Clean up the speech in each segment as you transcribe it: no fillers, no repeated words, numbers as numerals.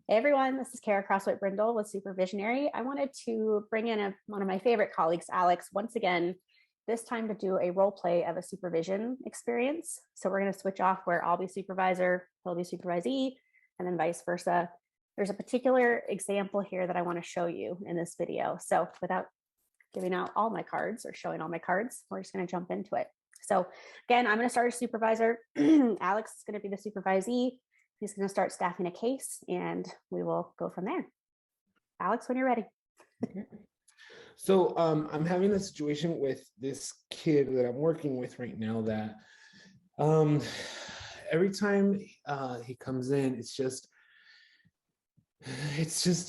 Hey everyone, this is Khara Brindle with Supervisionary. I wanted to bring in one of my favorite colleagues, Alex, once again, this time to do a role play of a supervision experience. So we're going to switch off where I'll be supervisor, he'll be supervisee, and then vice versa. There's a particular example here that I want to show you in this video. So without giving out all my cards or showing all my cards, we're just going to jump into it. So again, I'm going to start as supervisor. Alex is going to be the supervisee. He's going to start staffing a case and we will go from there. Alex, when you're ready. Okay. So I'm having a situation with this kid that I'm working with right now that every time he comes in, it's just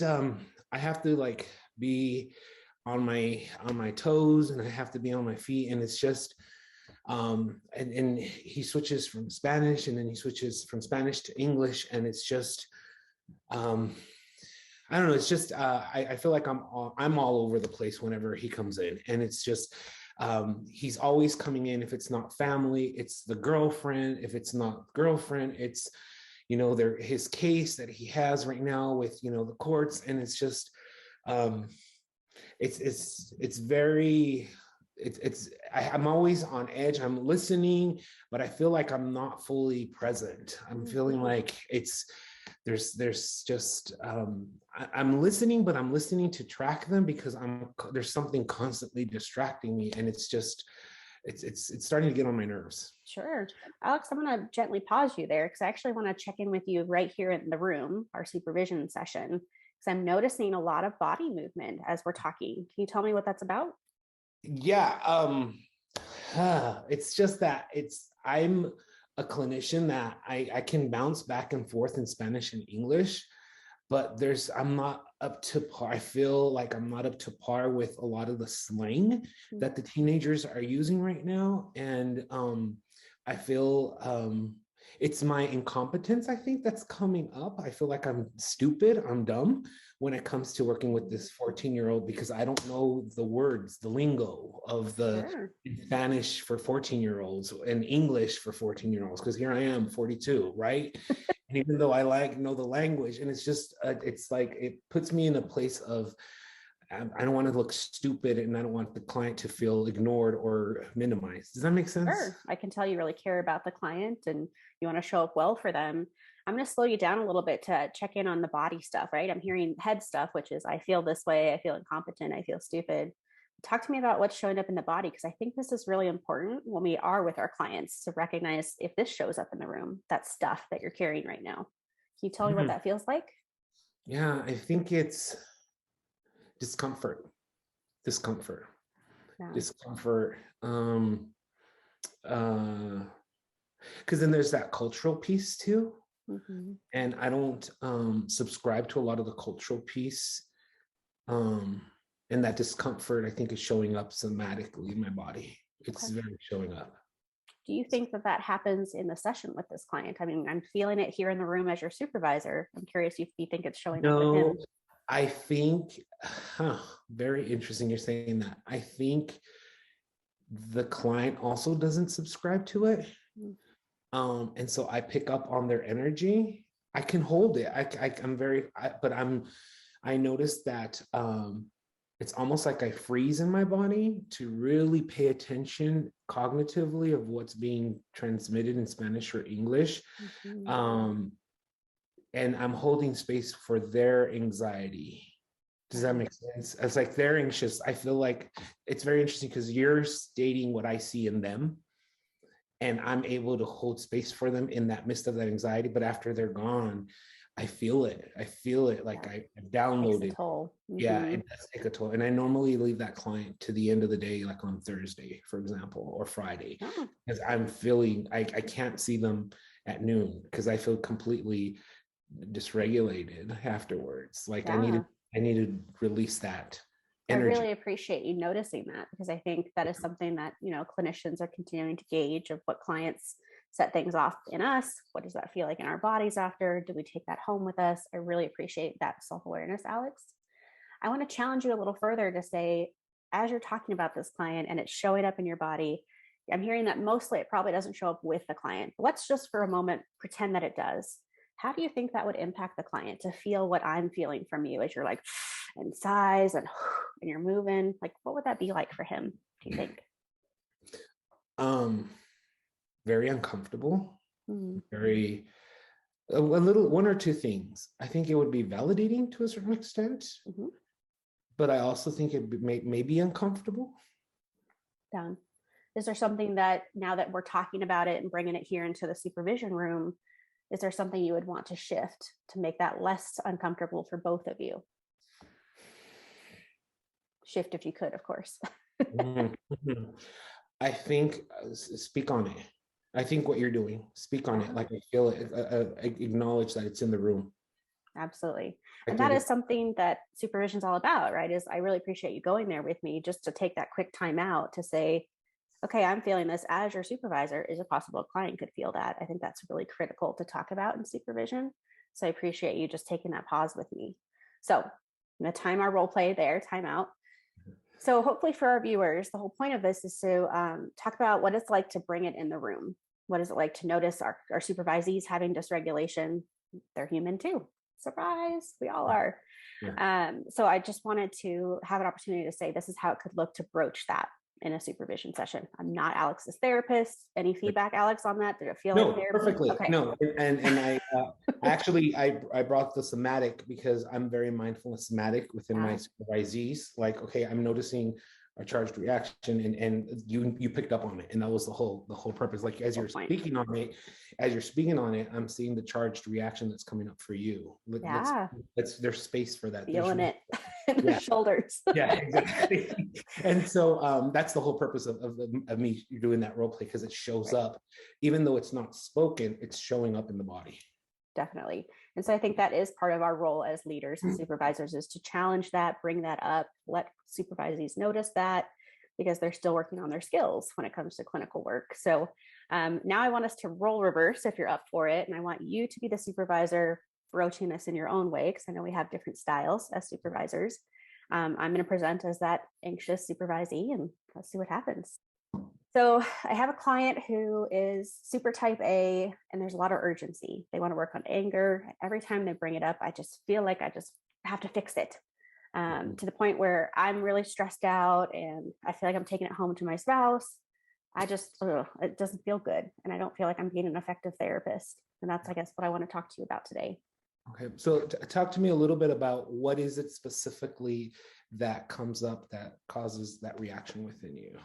I have to like be on my toes and I have to be on my feet, and it's just and he switches from Spanish and then he switches from Spanish to English, and it's just I don't know, it's just I feel like I'm all over the place whenever he comes in, and it's just he's always coming in. If it's not family, it's the girlfriend. If it's not girlfriend, it's his case that he has right now with the courts, and it's just it's very I'm always on edge. I'm listening, but I feel like I'm not fully present. I'm feeling like there's just I'm listening, but I'm listening to track them because there's something constantly distracting me, and it's starting to get on my nerves. Sure. Alex, I'm going to gently pause you there because I actually want to check in with you right here in the room, our supervision session, because I'm noticing a lot of body movement as we're talking. Can you tell me what that's about? Yeah, it's just that I'm a clinician that I can bounce back and forth in Spanish and English, but I'm not up to par. I feel like I'm not up to par with a lot of the slang that the teenagers are using right now. And I feel it's my incompetence, I think, that's coming up. I feel like I'm stupid, I'm dumb when it comes to working with this 14-year-old because I don't know the words, the lingo of the Spanish for 14-year-olds and English for 14-year-olds, because here I am, 42, right? And even though I know the language, and it's just, it's like, it puts me in a place of, I don't want to look stupid, and I don't want the client to feel ignored or minimized. Does that make sense? Sure. I can tell you really care about the client and you want to show up well for them. I'm going to slow you down a little bit to check in on the body stuff, right? I'm hearing head stuff, which is I feel this way, I feel incompetent, I feel stupid. Talk to me about what's showing up in the body, because I think this is really important when we are with our clients to recognize if this shows up in the room, that stuff that you're carrying right now. Can you tell me what that feels like? Yeah, I think it's discomfort. Yeah. Discomfort. Because then there's that cultural piece too. And I don't subscribe to a lot of the cultural piece. And that discomfort, I think, is showing up somatically in my body. It's very showing up. Do you think that happens in the session with this client? I mean, I'm feeling it here in the room as your supervisor. I'm curious if you think it's showing up with him. I think, very interesting you're saying that. I think the client also doesn't subscribe to it. And so I pick up on their energy. I can hold it. I noticed that it's almost like I freeze in my body to really pay attention cognitively of what's being transmitted in Spanish or English. And I'm holding space for their anxiety. Does that make sense? It's like they're anxious. I feel like it's very interesting because you're stating what I see in them, and I'm able to hold space for them in that midst of that anxiety. But after they're gone, I feel it like I downloaded. Yeah, it does take a toll. And I normally leave that client to the end of the day, like on Thursday, for example, or Friday, because I'm feeling, I can't see them at noon because I feel completely dysregulated afterwards. Like I need to release that energy. I really appreciate you noticing that, because I think that is something that, clinicians are continuing to gauge of what clients set things off in us. What does that feel like in our bodies after? Do we take that home with us? I really appreciate that self-awareness, Alex. I want to challenge you a little further to say, as you're talking about this client and it's showing up in your body, I'm hearing that mostly it probably doesn't show up with the client. Let's just for a moment pretend that it does. How do you think that would impact the client to feel what I'm feeling from you as you're like, and sighs and you're moving? Like, what would that be like for him, do you think? Very uncomfortable, Mm-hmm. very a little, one or two things. I think it would be validating to a certain extent, Mm-hmm. but I also think it may be uncomfortable. Done. Is there something that now that we're talking about it and bringing it here into the supervision room, is there something you would want to shift to make that less uncomfortable for both of you? Shift if you could, of course. Mhm. I think speak on it. I think what you're doing, speak on it. Like I feel it, I acknowledge that it's in the room. Absolutely. Like And that is something that supervision is all about, right? Is I really appreciate you going there with me just to take that quick time out to say, okay, I'm feeling this as your supervisor. Is it possible a client could feel that? I think that's really critical to talk about in supervision. So I appreciate you just taking that pause with me. So I'm going to time our role play there, time out. So hopefully for our viewers, the whole point of this is to talk about what it's like to bring it in the room. What is it like to notice our supervisees having dysregulation? They're human too. Surprise, we all are. Yeah. So I just wanted to have an opportunity to say this is how it could look to broach that in a supervision session. I'm not Alex's therapist. Any feedback, Alex, on that? Did it feel like therapy? Perfectly. Okay. No, and I actually I brought the somatic because I'm very mindful of somatic within my supervisees. Like, okay, I'm noticing a charged reaction, and you picked up on it, and that was the whole purpose. Like as you're speaking on it, I'm seeing the charged reaction that's coming up for you. Let's there's space for that. Feeling it in the shoulders. Yeah, exactly. And so that's the whole purpose of me doing that role play, because it shows up, even though it's not spoken, it's showing up in the body. Definitely. And so I think that is part of our role as leaders and supervisors, is to challenge that, bring that up, let supervisees notice that, because they're still working on their skills when it comes to clinical work. So now I want us to role reverse if you're up for it. And I want you to be the supervisor broaching this in your own way, because I know we have different styles as supervisors. I'm going to present as that anxious supervisee, and let's see what happens. So I have a client who is super type A, and there's a lot of urgency. They want to work on anger. Every time they bring it up, I just feel like I just have to fix it, to the point where I'm really stressed out and I feel like I'm taking it home to my spouse. It doesn't feel good. And I don't feel like I'm being an effective therapist. And that's, I guess, what I want to talk to you about today. Okay, so talk to me a little bit about what is it specifically that comes up that causes that reaction within you?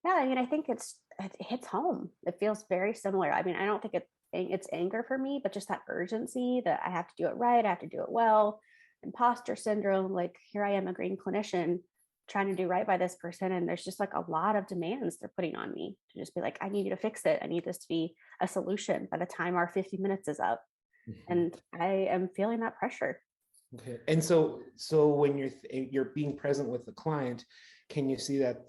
Yeah, I mean, I think it hits home. It feels very similar. I mean, I don't think it's anger for me, but just that urgency that I have to do it right. I have to do it well. Imposter syndrome. Like, here I am, a green clinician trying to do right by this person. And there's just like a lot of demands they're putting on me to just be like, I need you to fix it. I need this to be a solution by the time our 50 minutes is up. Mm-hmm. And I am feeling that pressure. Okay. And so when you're being present with the client, can you see that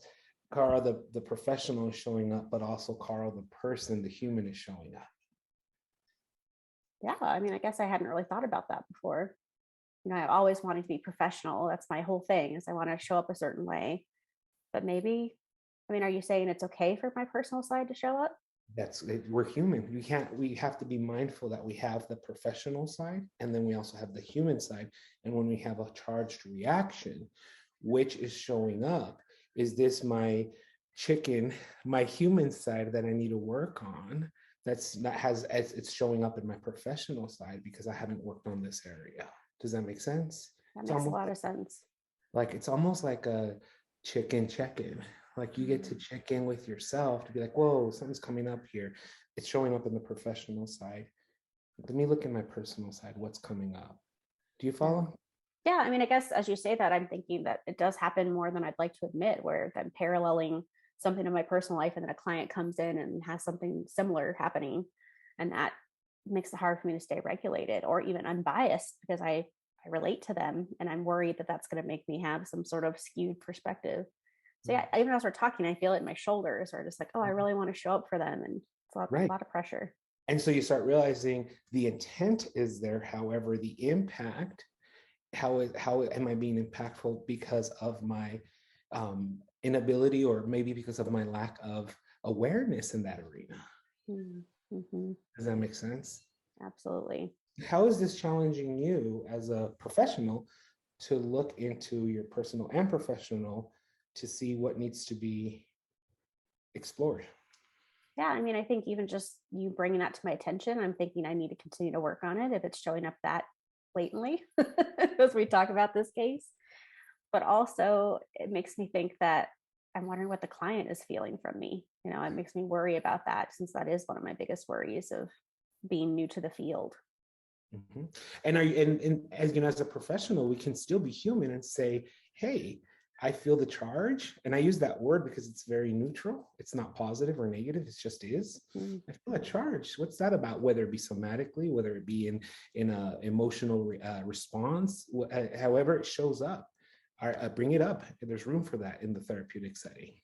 Khara, the professional, is showing up, but also Khara, the person, the human, is showing up? Yeah, I mean, I guess I hadn't really thought about that before. You know, I always wanted to be professional. That's my whole thing, is I want to show up a certain way. But maybe, I mean, are you saying it's okay for my personal side to show up? We're human. We have to be mindful that we have the professional side, and then we also have the human side. And when we have a charged reaction, which is showing up, is this my human side that I need to work on? It's showing up in my professional side because I haven't worked on this area. Does that make sense? That makes a lot of sense. Like, it's almost like a chicken check-in. Like, you get to check in with yourself to be like, whoa, something's coming up here. It's showing up in the professional side. Let me look at my personal side. What's coming up? Do you follow? Yeah, I mean, I guess as you say that, I'm thinking that it does happen more than I'd like to admit, where I'm paralleling something in my personal life and then a client comes in and has something similar happening. And that makes it hard for me to stay regulated or even unbiased, because I relate to them and I'm worried that that's going to make me have some sort of skewed perspective. So yeah, even as we're talking, I feel it in my shoulders, or just like, oh, I really want to show up for them. And it's a lot of pressure. And so you start realizing the intent is there. However, the impact, how am I being impactful because of my inability, or maybe because of my lack of awareness in that arena? Mm-hmm. Does that make sense? Absolutely. how is this challenging you as a professional to look into your personal and professional to see what needs to be explored? Yeah, I mean, I think even just you bringing that to my attention, I'm thinking I need to continue to work on it if it's showing up that blatantly as we talk about this case. But also, it makes me think that I'm wondering what the client is feeling from me. You know, it makes me worry about that, since that is one of my biggest worries of being new to the field. Mhm. And are you, and as you know, as a professional, we can still be human and say, hey, I feel the charge. And I use that word because it's very neutral. It's not positive or negative. It just is. Mm. I feel a charge. What's that about? Whether it be somatically, whether it be in a emotional response, however it shows up, bring it up. There's room for that in the therapeutic setting.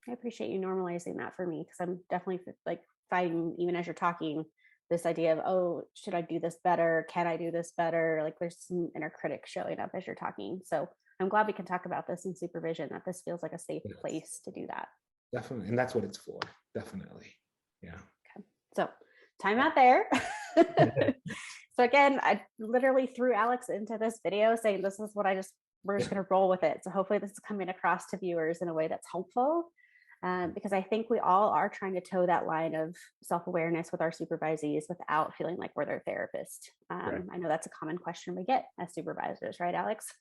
I appreciate you normalizing that for me, because I'm definitely like fighting, even as you're talking, this idea of, oh, should I do this better? Can I do this better? Like there's some inner critic showing up as you're talking. So I'm glad we can talk about this in supervision, that this feels like a safe Yes, place to do that. definitely. And that's what it's for. Definitely. Yeah. Okay. So time out there. So again, I literally threw Alex into this video saying, this is what we're just going to roll with it. So hopefully this is coming across to viewers in a way that's helpful. Because I think we all are trying to toe that line of self-awareness with our supervisees without feeling like we're their therapist. Right. I know that's a common question we get as supervisors, right, Alex?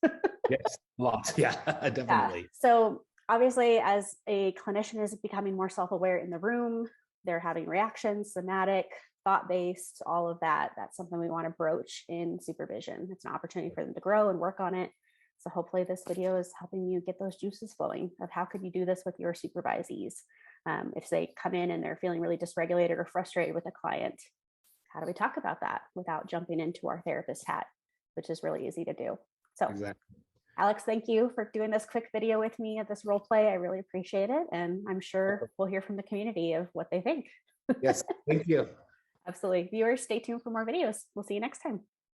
Yes, lots. Yeah, definitely. Yeah. So obviously, as a clinician is becoming more self-aware in the room, they're having reactions, somatic, thought-based, all of that. That's something we want to broach in supervision. It's an opportunity for them to grow and work on it. So hopefully this video is helping you get those juices flowing of how could you do this with your supervisees. If they come in and they're feeling really dysregulated or frustrated with a client, how do we talk about that without jumping into our therapist hat, which is really easy to do. So Exactly. Alex, thank you for doing this quick video with me at this role play. I really appreciate it. And I'm sure we'll hear from the community of what they think. Yes, thank you. Absolutely. Viewers, stay tuned for more videos. We'll see you next time.